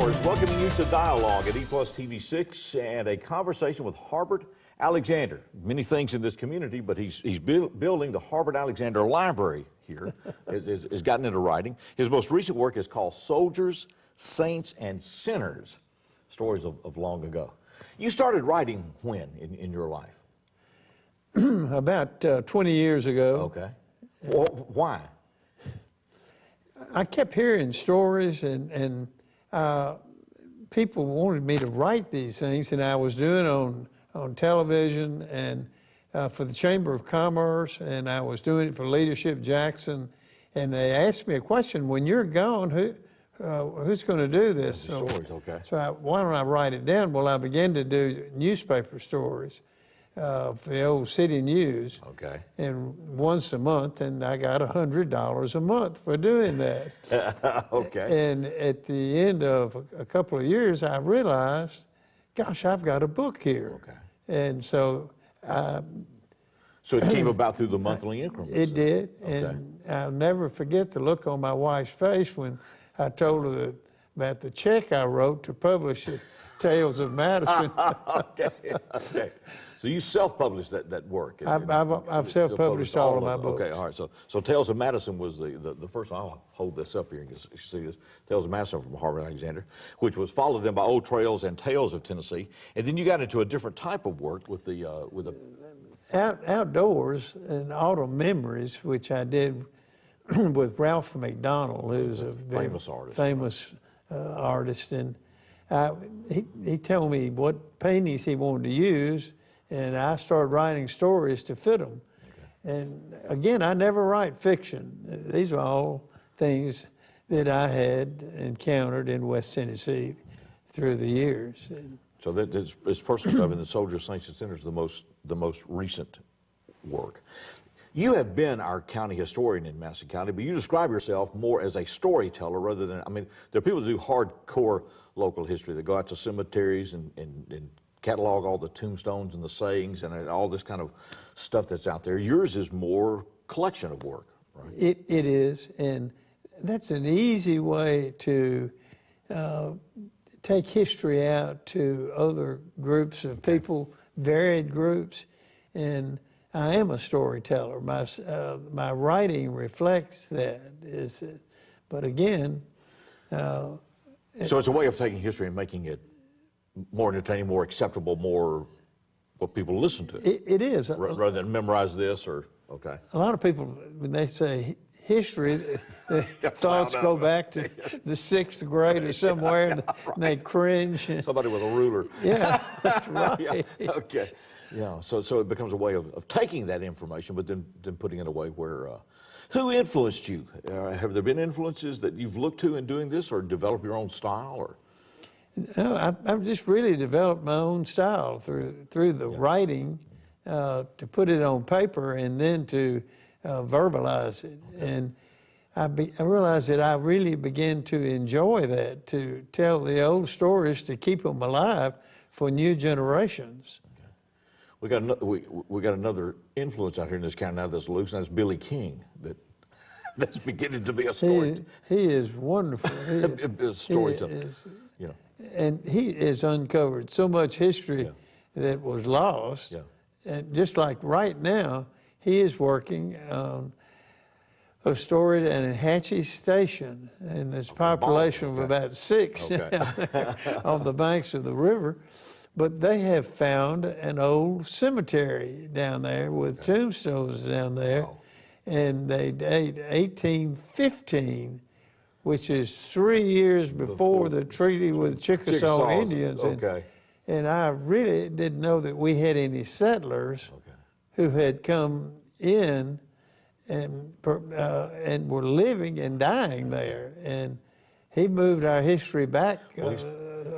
Powers welcoming you to Dialogue at EPlusTV 6 and a conversation with Harbert Alexander. Many things in this community, but he's building the Harbert Alexander Library here, has gotten into writing. His most recent work is called Soldiers, Saints, and Sinners, Stories of Long Ago. You started writing when in your life? About 20 years ago. Okay. Well, why? I kept hearing stories and people wanted me to write these things, and I was doing on television and for the Chamber of Commerce, and I was doing it for Leadership Jackson, and they asked me a question: when you're gone, who's going to do this? Stories, okay. So why don't I write it down? Well, I began to do newspaper stories for the old City News. Okay. And once a month, and I got $100 a month for doing that. Okay. And at the end of a couple of years, I realized, gosh, I've got a book here. Okay. And so So it came about through the monthly increments? It did. Okay. And I'll never forget the look on my wife's face when I told her about the check I wrote to publish it, Tales of Madison. Okay. Okay. So you self-published that work? I've self-published all of my books. Okay, all right. So Tales of Madison was the first one. I'll hold this up here and you can see this. Tales of Madison from Harbert Alexander, which was followed then by Old Trails and Tales of Tennessee. And then you got into a different type of work with the Outdoors and Autumn Memories, which I did with Ralph McDonald, who's a famous artist. Famous artist. And he told me what paintings he wanted to use, and I started writing stories to fit them. Okay. And again, I never write fiction. These are all things that I had encountered in West Tennessee through the years. So it's personal stuff, and the Soldiers, Saints, and Sinners, the most recent work. You have been our county historian in Madison County, but you describe yourself more as a storyteller rather than, I mean, there are people that do hardcore local history. They go out to cemeteries and catalog all the tombstones and the sayings and all this kind of stuff that's out there. Yours is more collection of work, right? It is, and that's an easy way to take history out to other groups of people, varied groups, and I am a storyteller. My writing reflects that. But again, so it's a way of taking history and making it more entertaining, more acceptable, more what people listen to. It is. Rather than memorize this or, okay. A lot of people, when they say history, their thoughts go back to the 6th grade or somewhere, and they cringe. Somebody with a ruler. Yeah, that's right. Yeah, okay. Yeah, so it becomes a way of taking that information, but then putting it away where, who influenced you? Have there been influences that you've looked to in doing this, or develop your own style, or? No, I've just really developed my own style through the writing, to put it on paper and then to verbalize it. And I realized that I really began to enjoy that, to tell the old stories, to keep them alive for new generations. Okay. We got another influence out here in this county now that's loose, and that's Billy King. That's beginning to be a story. He is wonderful. A storyteller. You know. And he has uncovered so much history that was lost. Yeah. And just like right now, he is working on a story at Hatchie Station, and there's a population of about 6 on the banks of the river. But they have found an old cemetery down there with tombstones down there, and they date 1815. Which is 3 years before the treaty with Chickasaw Indians. And I really didn't know that we had any settlers who had come in and were living and dying there. And he moved our history back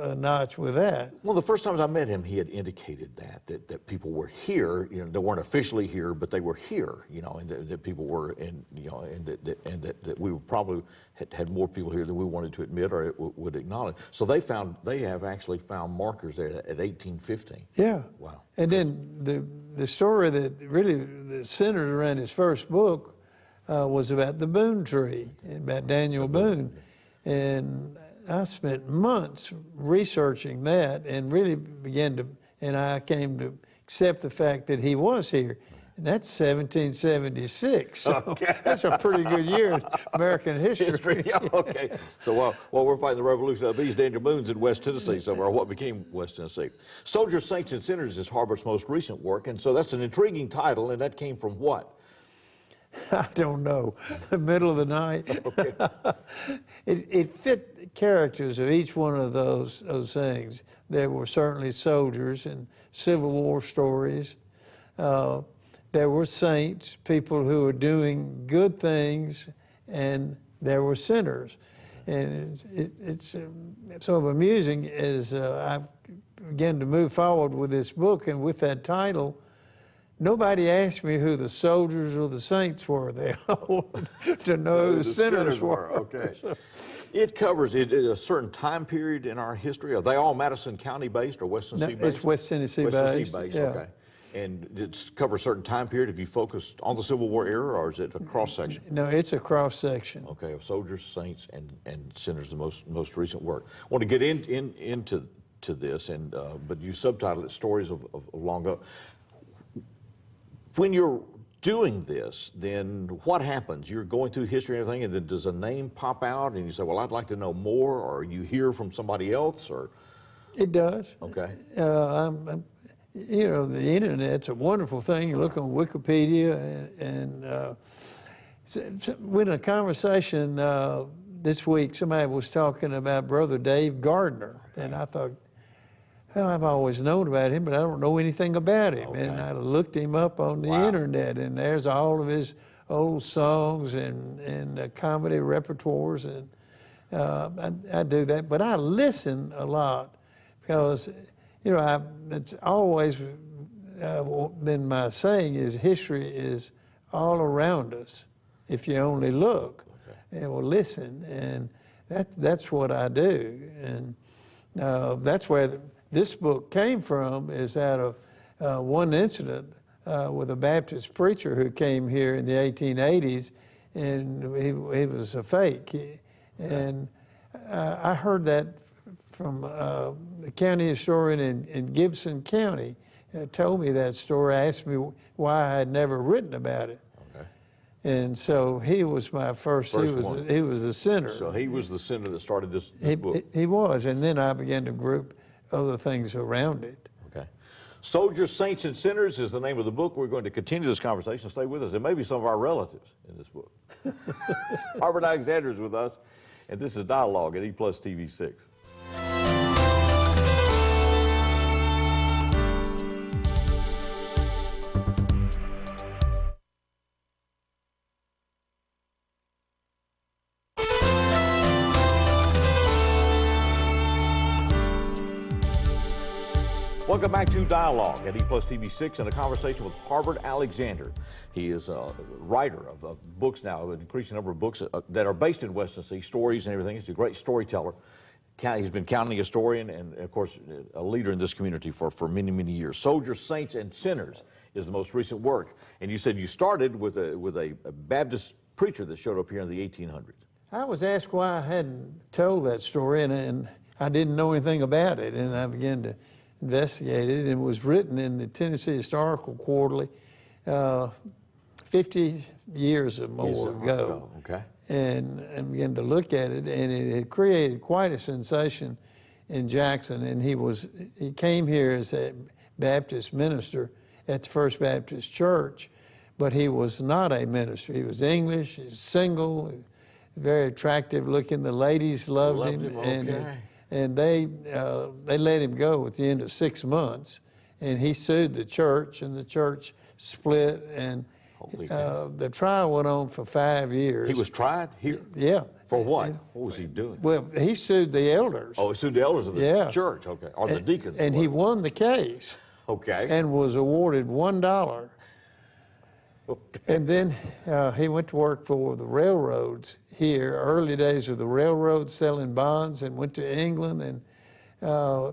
a notch with that. Well, the first times I met him, he had indicated that people were here. You know, they weren't officially here, but they were here. You know, and that people were, and you know, and that we were probably had more people here than we wanted to admit or would acknowledge. So they have actually found markers there at 1815. Yeah. Wow. And then the story that centered around his first book was about the Boone tree, about Daniel Boone. And I spent months researching that and really and I came to accept the fact that he was here. And that's 1776. So Okay. that's a pretty good year in American history. Yeah, okay. So while we're fighting the Revolution of the Bees, Daniel Boone's in West Tennessee somewhere, what became West Tennessee. Soldiers, Saints, and Sinners is Harbert's most recent work, and so that's an intriguing title, and that came from what? I don't know. The middle of the night. Okay. It fit the characters of each one of those things. There were certainly soldiers and Civil War stories. There were saints, people who were doing good things, and there were sinners. And it's sort of amusing as I began to move forward with this book and with that title. Nobody asked me who the soldiers or the saints were. They all wanted to know who the sinners were. Okay. It covers a certain time period in our history. Are they all Madison County based or West Tennessee based? It's West Tennessee based. West Tennessee based, yeah. okay. And it covers a certain time period. Have you focused on the Civil War era, or is it a cross-section? No, it's a cross-section. Okay, of soldiers, saints, and sinners, the most recent work. I want to get into this, but you subtitled it Stories of Long Ago. When you're doing this, then what happens? You're going through history and everything, and then does a name pop out, and you say, well, I'd like to know more, or you hear from somebody else, or? It does. Okay. You know, the internet's a wonderful thing. You look on Wikipedia, and with a conversation this week, somebody was talking about Brother Dave Gardner, and I thought, well, I've always known about him, but I don't know anything about him. Okay. And I looked him up on the internet, and there's all of his old songs and comedy repertoires, and I do that. But I listen a lot because, you know, it's always been my saying is history is all around us if you only look and will listen, and that's what I do. And that's where this book came from, is out of one incident with a Baptist preacher who came here in the 1880s, and he was a fake. And I heard that from the county historian in Gibson County. Told me that story, asked me why I had never written about it. Okay. And so he was my first one. He was the sinner. So he was the sinner that started this book. He was, and then I began to group other things around it. Okay. Soldiers, Saints, and Sinners is the name of the book. We're going to continue this conversation. Stay with us. There may be some of our relatives in this book. Harbert Alexander is with us, and this is Dialogue at EPlusTV 6. Welcome back to Dialogue at EPlusTV 6 and a conversation with Harbert Alexander. He is a writer of books now, an increasing number of books that are based in West Tennessee, stories and everything. He's a great storyteller. He's been county historian and, of course, a leader in this community for many, many years. Soldiers, Saints, and Sinners is the most recent work. And you said you started with a Baptist preacher that showed up here in the 1800s. I was asked why I hadn't told that story, and I didn't know anything about it, and I began to investigate it. It was written in the Tennessee Historical Quarterly 50 years or more ago. Okay. And began to look at it, and it had created quite a sensation in Jackson. And he came here as a Baptist minister at the First Baptist Church, but he was not a minister. He was English, he's single, very attractive looking. The ladies loved him. Okay. And they let him go at the end of 6 months, and he sued the church, and the church split, and the trial went on for 5 years. He was tried here? Yeah. For what? What was he doing? Well, he sued the elders. Oh, he sued the elders of the church, okay, or the deacons. And he won the case. Okay. And was awarded $1. Okay. And then he went to work for the railroads here, early days of the railroad, selling bonds, and went to England, and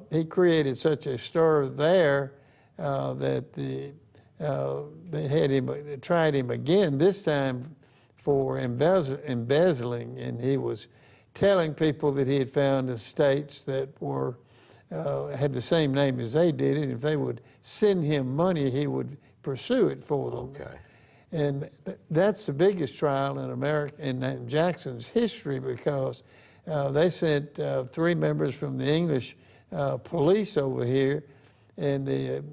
he created such a stir there that they tried him again, this time for embezzling, and he was telling people that he had found estates that were had the same name as they did, and if they would send him money, he would pursue it for them. Okay. And that's the biggest trial in America, in Jackson's history, because they sent 3 members from the English police over here, and the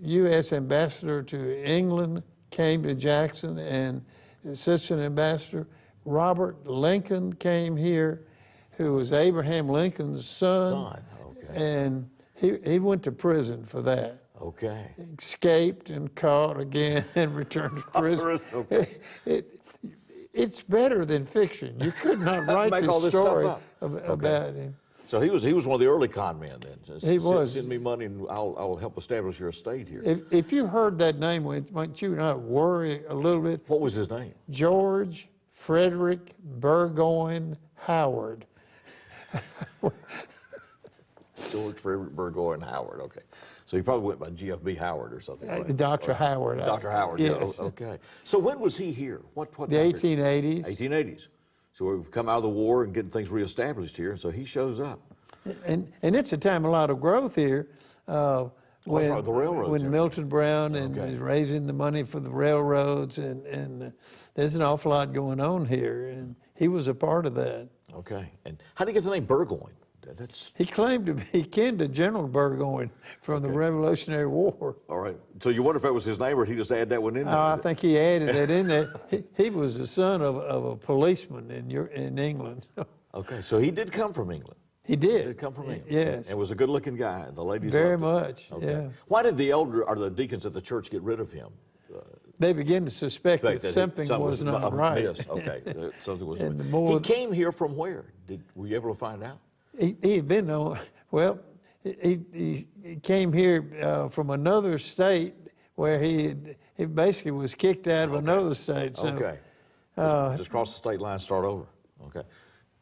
U.S. ambassador to England came to Jackson, and the assistant ambassador Robert Lincoln came here, who was Abraham Lincoln's son. Okay. And he went to prison for that. Okay. Escaped and caught again and returned to prison. Okay. It's better than fiction. You could not write Make all this this story stuff up. about him. So he was one of the early con men then. He was. Send me money and I'll help establish your estate here. If you heard that name, might you not worry a little bit? What was his name? George Frederick Burgoyne Howard. George Frederick Burgoyne Howard. Okay. So he probably went by G.F.B. Howard or something. Right? Dr. Howard. Dr. Howard. Yes. Yeah, okay. So when was he here? What The 1880s. 1880s. So we've come out of the war and getting things reestablished here. So he shows up. And it's a time a lot of growth here. When, right, the railroads. When Milton Brown and Okay. is raising the money for the railroads, and there's an awful lot going on here, and he was a part of that. Okay. And how did he get the name Burgoyne? He claimed to be kin to General Burgoyne from the Revolutionary War. All right. So you wonder if that was his name, or he just added that one in there? I think he added that in there. He was the son of a policeman in England. Okay. So he did come from England. He did. He did come from England. Yes. And was a good-looking guy. The ladies Very loved him. much. Okay. Yeah. Why did the elder or the deacons at the church get rid of him? They began to suspect that something was not right. Yes. Okay. Something was. And He the more came here from where? Were you able to find out? he had been on. Well, he came here from another state where he basically was kicked out of another state. So, Okay. Just cross the state line, start over. Okay.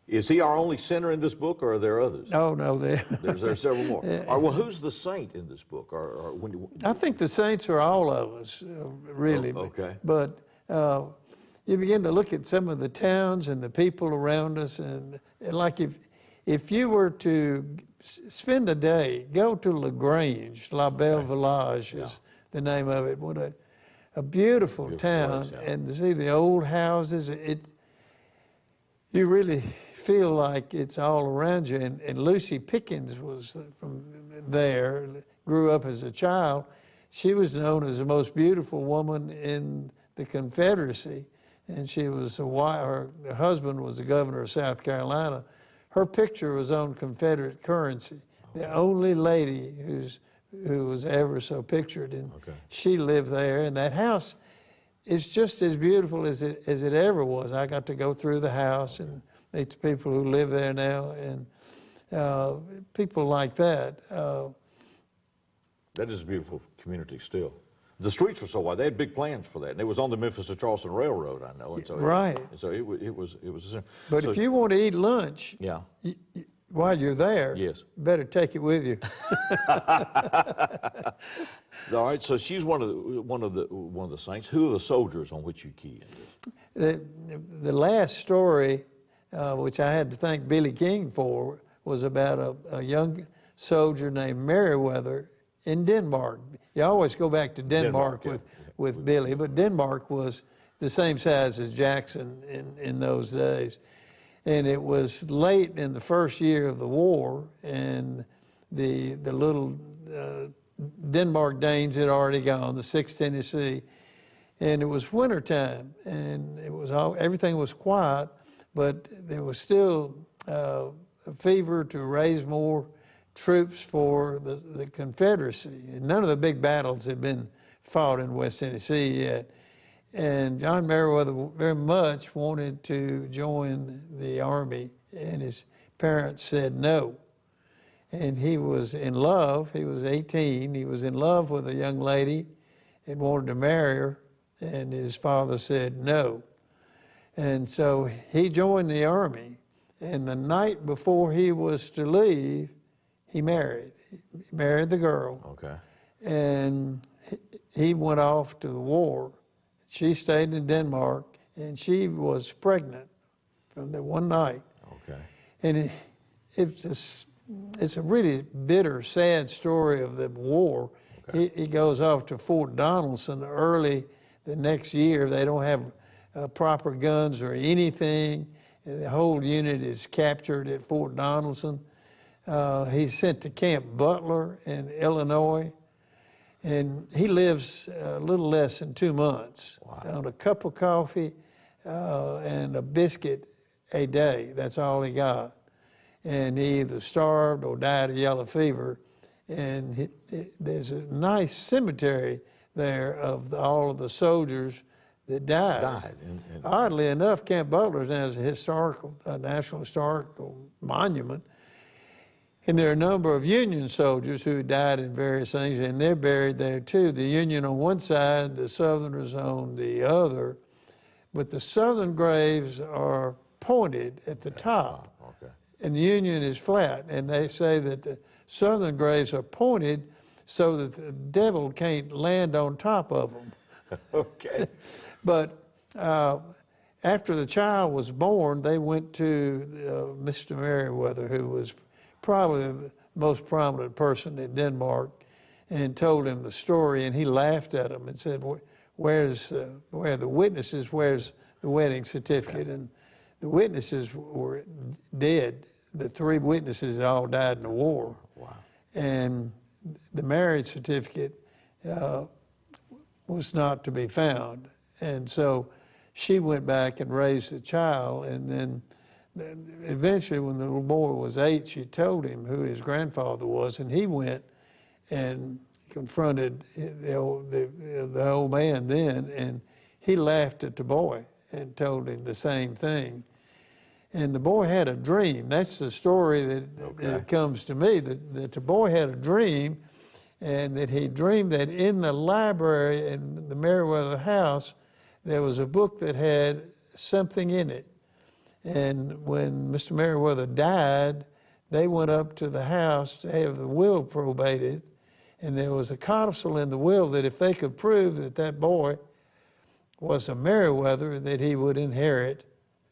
Is he our only sinner in this book, or are there others? Oh no, There's several more. Or, well, who's the saint in this book? Or when I think the saints are all of us, really. Okay. But you begin to look at some of the towns and the people around us, and like if you were to spend a day, go to LaGrange, La Belle Village is the name of it. What a beautiful town, place, yeah. and to see the old houses, you really feel like it's all around you. And Lucy Pickens was from there, grew up as a child. She was known as the most beautiful woman in the Confederacy, and she was her husband was the governor of South Carolina. Her picture was on Confederate currency. The only lady who was ever so pictured, and she lived there. And that house is just as beautiful as it ever was. I got to go through the house and meet the people who live there now, and people like that. That is a beautiful community still. The streets were so wide; they had big plans for that, and it was on the Memphis to Charleston Railroad. I know, and so right. So it was. But if you want to eat lunch, while you're there, yes, you better take it with you. All right. So she's one of the saints. Who are the soldiers on which you key in? The last story, which I had to thank Billy King for, was about a young soldier named Meriwether in Denmark. You always go back to Denmark with Billy, but Denmark was the same size as Jackson in those days. And it was late in the first year of the war, and the little Denmark Danes had already gone, the 6th Tennessee, and it was wintertime, and everything was quiet, but there was still a fever to raise more troops for the Confederacy. And none of the big battles had been fought in West Tennessee yet. And John Meriwether very much wanted to join the Army, and his parents said no. And he was in love. He was 18. He was in love with a young lady and wanted to marry her, and his father said no. And so he joined the Army, and the night before he was to leave, he married. He married the girl. Okay. And he went off to the war. She stayed in Denmark, and she was pregnant from the one night. Okay. And it's a really bitter, sad story of the war. Okay. He goes off to Fort Donelson early the next year. They don't have proper guns or anything. The whole unit is captured at Fort Donelson. He's sent to Camp Butler in Illinois, and he lives a little less than 2 months on a cup of coffee and a biscuit a day. That's all he got. And he either starved or died of yellow fever. And there's a nice cemetery there of all of the soldiers that died. Oddly enough, Camp Butler now is a national historical monument. And there are a number of Union soldiers who died in various things, and they're buried there too. The Union on one side, the Southerners on the other. But the Southern graves are pointed at the top. Okay. And the Union is flat. And they say that the Southern graves are pointed so that the devil can't land on top of them. Okay. But after the child was born, they went to Mr. Meriwether, who was probably the most prominent person in Denmark, and told him the story, and he laughed at him and said, where are the witnesses, where's the wedding certificate? And the witnesses were dead. The 3 witnesses had all died in the war. Wow. And the marriage certificate was not to be found. And so she went back and raised the child, and then eventually when the little boy was 8, she told him who his grandfather was, and he went and confronted the old man then, and he laughed at the boy and told him the same thing. And the boy had a dream. That's the story that comes to me, that the boy had a dream, and that he dreamed that in the library in the Meriwether house, there was a book that had something in it. And when Mr. Meriwether died, they went up to the house to have the will probated, and there was a codicil in the will that if they could prove that that boy was a Meriwether, that he would inherit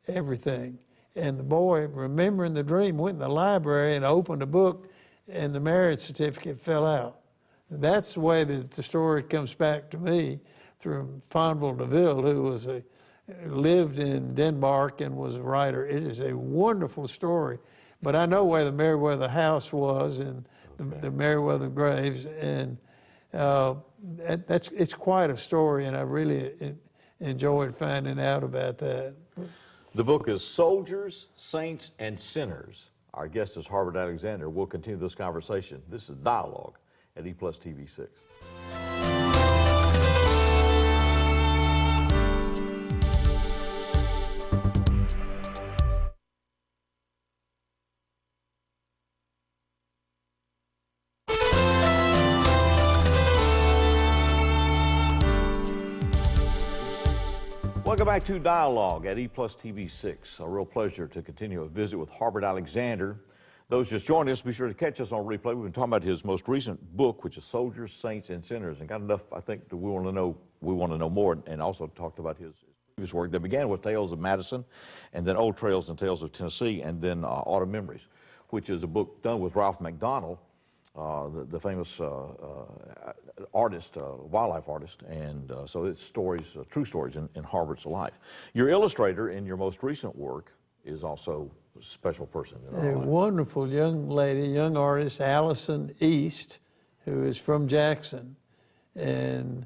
everything. And the boy, remembering the dream, went in the library and opened a book, and the marriage certificate fell out. That's the way that the story comes back to me through Fonville DeVille, who lived in Denmark and was a writer. It is a wonderful story. But I know where the Meriwether house was and the Meriwether graves, and it's quite a story, and I really enjoyed finding out about that. The book is Soldiers, Saints, and Sinners. Our guest is Harbert Alexander. We'll continue this conversation. This is Dialogue at EPlusTV 6. Welcome back to Dialogue at EPlusTV 6. A real pleasure to continue a visit with Harbert Alexander. Those just joining us, be sure to catch us on replay. We've been talking about his most recent book, which is Soldiers, Saints, and Sinners, and got enough, I think, that we want to know more, and also talked about his previous work that began with Tales of Madison, and then Old Trails and Tales of Tennessee, and then Autumn Memories, which is a book done with Ralph McDonald, the famous artist, wildlife artist, and so it's stories, true stories in Harbert's life. Your illustrator in your most recent work is also a special person in our life. Wonderful young lady, young artist, Allison East, who is from Jackson, and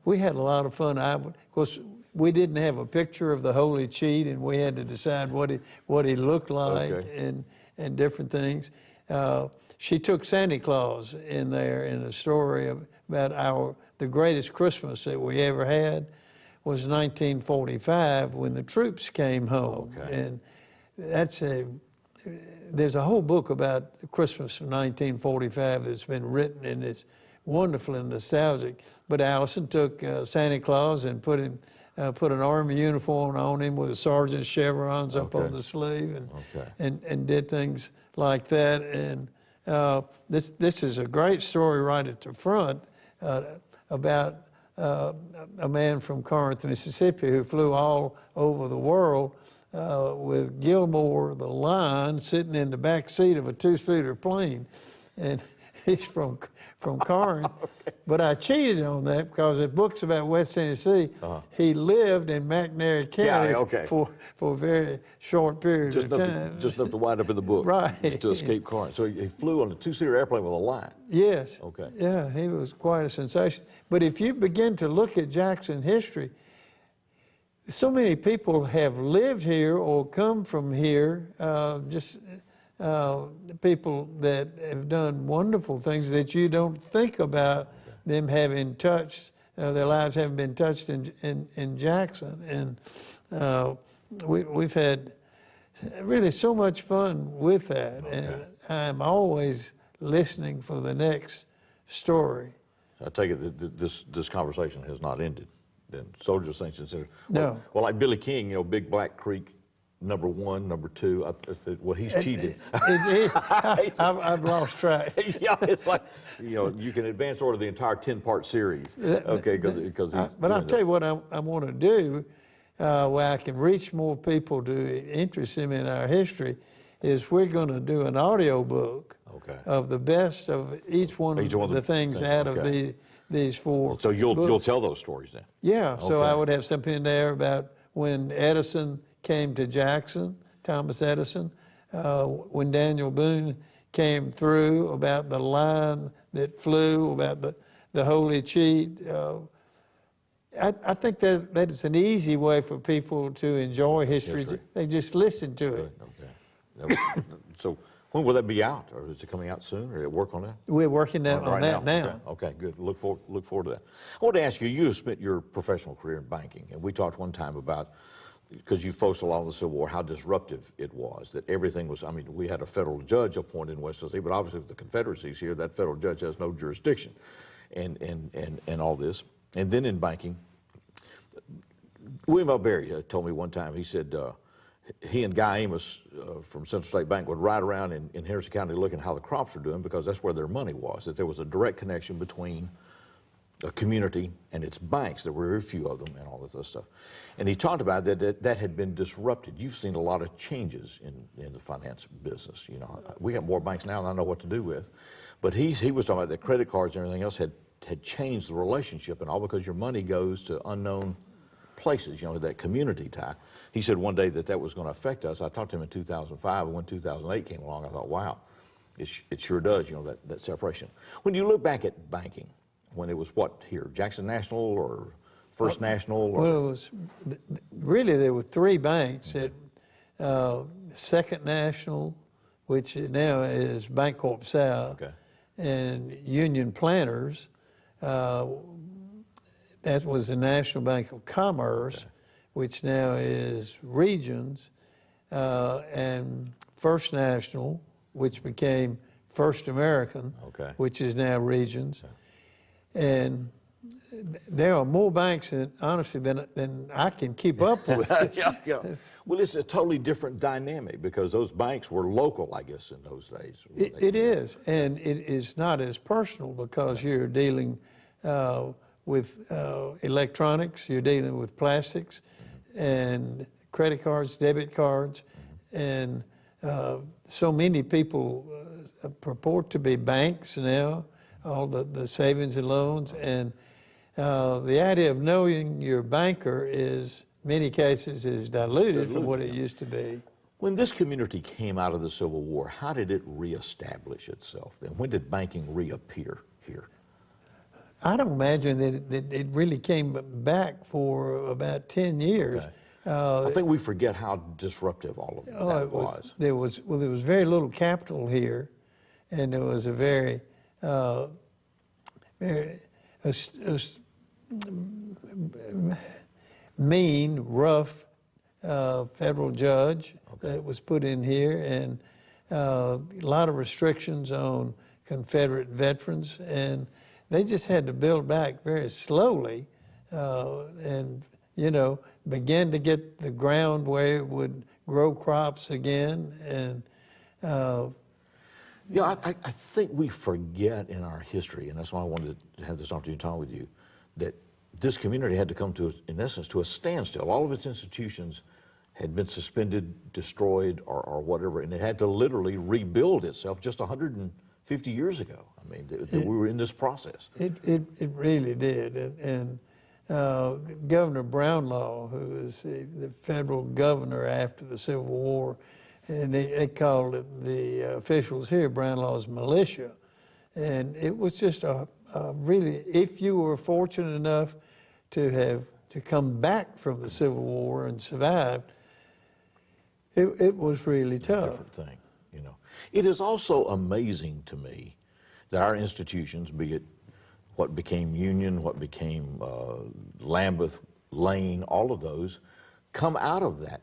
we had a lot of fun. Of course, we didn't have a picture of the Holy Cheat, and we had to decide what he looked like, and different things. She took Santa Claus in there in a story about the greatest Christmas that we ever had was 1945 when the troops came home. And there's a whole book about the Christmas of 1945 that's been written, and it's wonderful and nostalgic. But Allison took Santa Claus and put an army uniform on him with a sergeant's chevrons up on the sleeve, and did things like that. And this is a great story right at the front about a man from Corinth, Mississippi, who flew all over the world with Gilmore the Lion sitting in the back seat of a two-seater plane, and he's from Corinth. Okay. But I cheated on that because the book's about West Tennessee. He lived in McNairy County for a very short period of time. Just enough to wind up in the book. Right. To escape Corinth. So he flew on a two-seater airplane with a lion. Yes. Okay. Yeah, he was quite a sensation. But if you begin to look at Jackson history, so many people have lived here or come from here, people that have done wonderful things that you don't think about them having touched, their lives haven't been touched in Jackson. And we've had really so much fun with that. Okay. And I'm always listening for the next story. I take it that this conversation has not ended. Then Soldier Saints and Sinners. No. Well, like Billy King, Big Black Creek, number 1, number 2. Well, he's cheated. I've lost track. Yeah, it's like you can advance order the entire 10-part series. Okay, because. But I'll tell you what I want to do, where I can reach more people to interest them in our history, is we're going to do an audio book of the best of each one of the things out of these 4. So you'll books. tell those stories then? Yeah. So I would have something in there about when Edison came to Jackson, Thomas Edison, when Daniel Boone came through, about the line that flew, about the holy cheat. I think that is an easy way for people to enjoy history. They just listen to it. Okay. So when will that be out, or is it coming out soon, or work on that? We're working on that now. Okay, good. Look forward to that. I want to ask you. You have spent your professional career in banking, and we talked one time about, because you focused a lot on the Civil War, how disruptive it was. That everything was. I mean, we had a federal judge appointed in West Tennessee, but obviously, if the Confederacy is here, that federal judge has no jurisdiction, and all this. And then in banking, William L. Berry told me one time. He said. He and Guy Amos from Central State Bank would ride around in Harrison County looking how the crops were doing, because that's where their money was, that there was a direct connection between a community and its banks. There were very few of them and all this other stuff. And he talked about that had been disrupted. You've seen a lot of changes in the finance business. We have more banks now than I know what to do with. But he was talking about that credit cards and everything else had changed the relationship, and all because your money goes to unknown places, that community tie. He said one day that was going to affect us. I talked to him in 2005, and when 2008 came along, I thought, wow, it sure does, that separation. When you look back at banking, when it was what here, Jackson National or First National? Or? Well, it was, really there were 3 banks. Second National, which now is Bancorp South, and Union Planters. That was the National Bank of Commerce, which now is Regions, and First National, which became First American, which is now Regions. And there are more banks, honestly, than I can keep up with. Well, it's a totally different dynamic, because those banks were local, I guess, in those days. It is, and it is not as personal, because you're dealing with electronics, you're dealing with plastics, and credit cards, debit cards, and so many people purport to be banks now, all the savings and loans, and the idea of knowing your banker is, many cases, is diluted from what it used to be. When this community came out of the Civil War, how did it reestablish itself then? When did banking reappear here? I don't imagine that it really came back for about 10 years. I think we forget how disruptive all of that was. There was very little capital here, and there was a very mean, rough federal judge that was put in here, and a lot of restrictions on Confederate veterans, and they just had to build back very slowly, and begin to get the ground where it would grow crops again. And I think we forget in our history, and that's why I wanted to have this opportunity to talk with you, that this community had to come to, in essence, to a standstill. All of its institutions had been suspended, destroyed, or whatever, and it had to literally rebuild itself just 150 years ago. I mean, we were in this process. It really did. And Governor Brownlaw, who was the federal governor after the Civil War, and they called it, the officials here, Brownlaw's militia. And it was just a really, if you were fortunate enough to come back from the Civil War and survived, it was really tough. Different thing, you know. It is also amazing to me that our institutions, be it what became Union, what became Lambeth, Lane, all of those, come out of that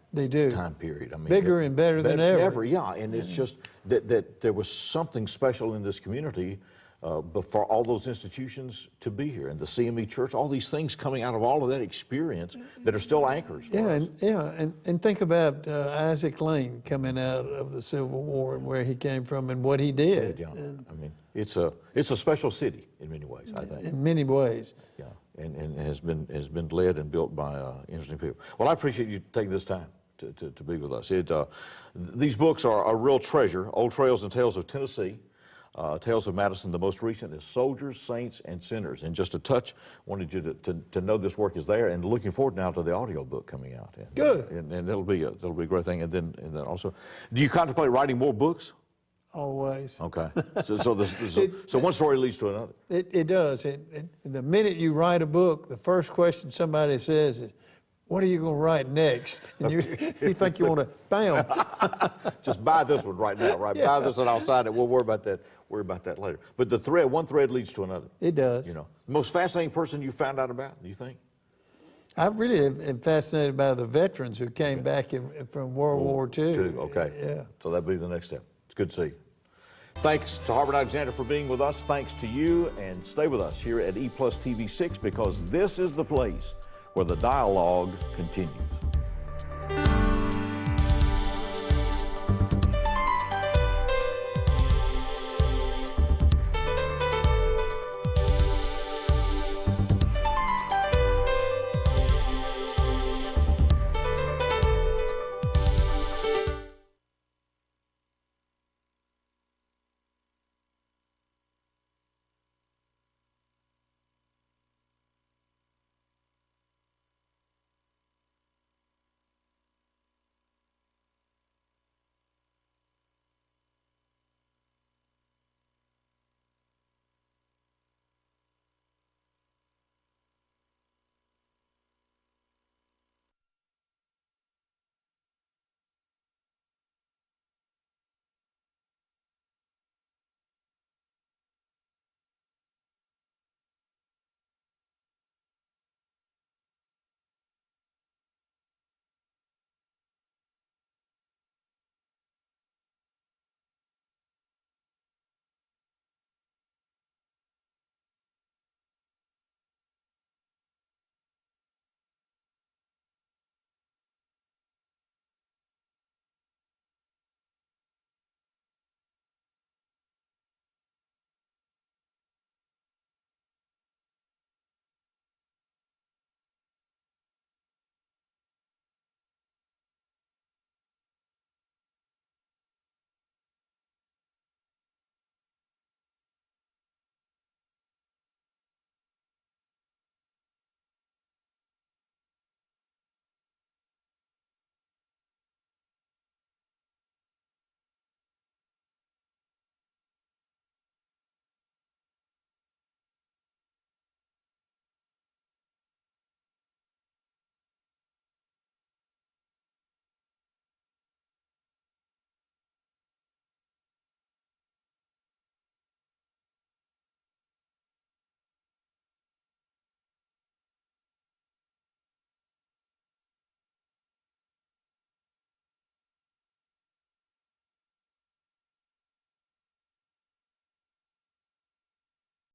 time period. I mean, bigger and better than ever. Yeah, and it's just that there was something special in this community for all those institutions to be here, and the CME Church, all these things coming out of all of that experience that are still anchors for us. And think about Isaac Lane coming out of the Civil War and where he came from and what he did. Yeah, I mean, it's a special city in many ways, I think. In many ways. Yeah, and has been led and built by interesting people. Well, I appreciate you taking this time to be with us. These books are a real treasure. Old Trails and Tales of Tennessee. Tales of Madison, the most recent is Soldiers, Saints, and Sinners. And just a touch, wanted you to know this work is there, and looking forward now to the audiobook coming out. And, Good. And it'll be a great thing. And then also, do you contemplate writing more books? Always. Okay. So one story leads to another. It does. The minute you write a book, the first question somebody says is, what are you going to write next? And you think you want to, bam. Just buy this one right now, right? Yeah. Buy this one outside, and we'll worry about that later. But one thread leads to another. It does. You know, the most fascinating person you found out about, do you think? I really am fascinated by the veterans who came back from World War II. Okay. Yeah. So that'll be the next step. It's good to see you. Thanks to Harbert Alexander for being with us. Thanks to you, and stay with us here at EPlusTV 6, because this is the place where the dialogue continues.